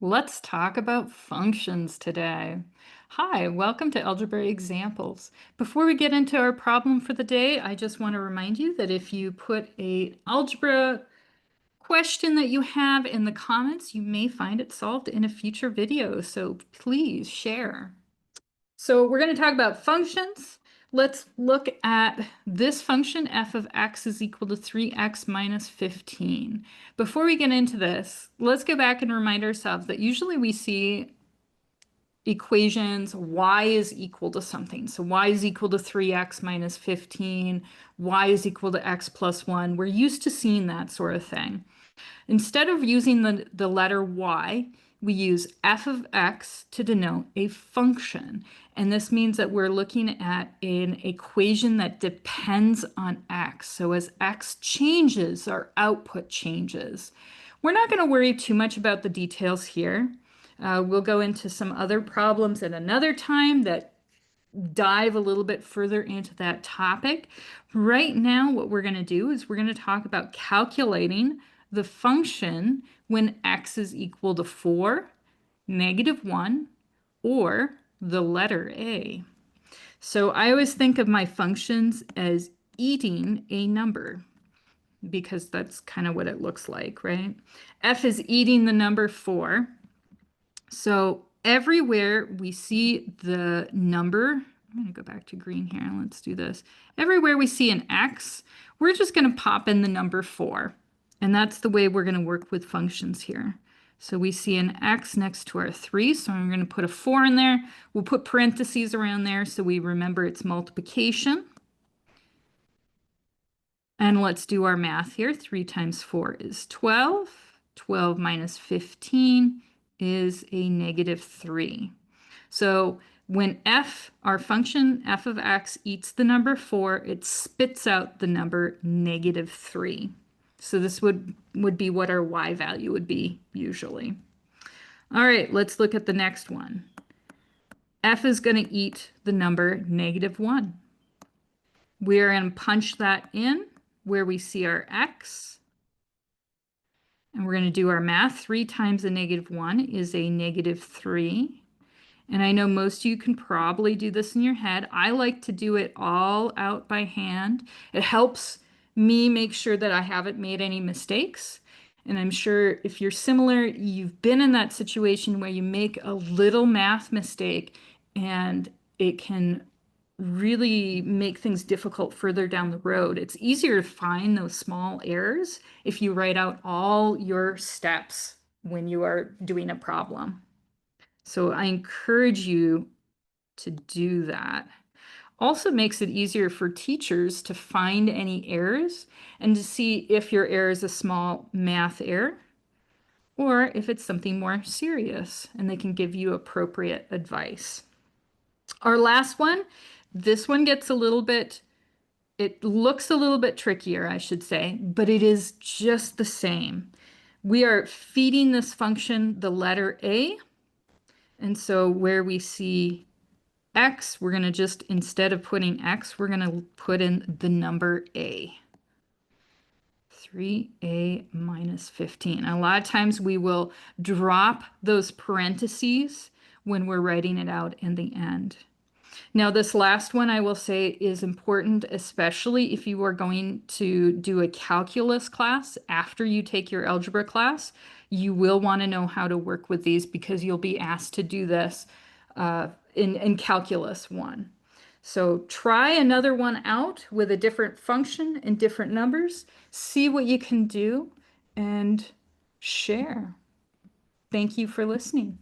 Let's talk about functions today. Hi, welcome to Algebra Examples. Before we get into our problem for the day, I just want to remind you that if you put an algebra question that you have in the comments, you may find it solved in a future video, so please share. So we're going to talk about functions. Let's look at this function, f of x is equal to 3x minus 15. Before we get into this, let's go back and remind ourselves that usually we see equations, y is equal to something. So y is equal to 3x minus 15, y is equal to x plus 1. We're used to seeing that sort of thing. Instead of using the letter y, we use f of x to denote a function. And this means that we're looking at an equation that depends on x. So as x changes, our output changes. We're not going to worry too much about the details here. We'll go into some other problems at another time that dive a little bit further into that topic. Right now, what we're going to do is we're going to talk about calculating the function when x is equal to 4, -1, or the letter a. So I always think of my functions as eating a number because that's kind of what it looks like, right? F is eating the number 4. So everywhere we see the number, I'm going to go back to green here. Let's do this. Everywhere we see an x, we're just going to pop in the number 4. And that's the way we're going to work with functions here. So we see an x next to our 3, so I'm going to put a 4 in there. We'll put parentheses around there so we remember its multiplication. And let's do our math here. 3 times 4 is 12. 12 minus 15 is a -3. So when f, our function f of x, eats the number 4, it spits out the number -3. So this would be what our y value would be usually. All right, let's look at the next one. F is going to eat the number -1. We're going to punch that in where we see our x. And we're going to do our math. 3 times a -1 is a -3. And I know most of you can probably do this in your head. I like to do it all out by hand. It helps me make sure that I haven't made any mistakes. And I'm sure if you're similar, you've been in that situation where you make a little math mistake and it can really make things difficult further down the road. It's easier to find those small errors if you write out all your steps when you are doing a problem. So I encourage you to do that. Also makes it easier for teachers to find any errors and to see if your error is a small math error or if it's something more serious, and they can give you appropriate advice. Our last one, this one gets a little bit, it looks a little bit trickier, I should say, but it is just the same. We are feeding this function the letter a, and so where we see x, we're going to just, instead of putting x, we're going to put in the number a. 3a minus 15. A lot of times we will drop those parentheses when we're writing it out in the end. Now, this last one I will say is important, especially if you are going to do a calculus class after you take your algebra class. You will want to know how to work with these because you'll be asked to do this in Calculus 1. So try another one out with a different function and different numbers. See what you can do and share. Thank you for listening.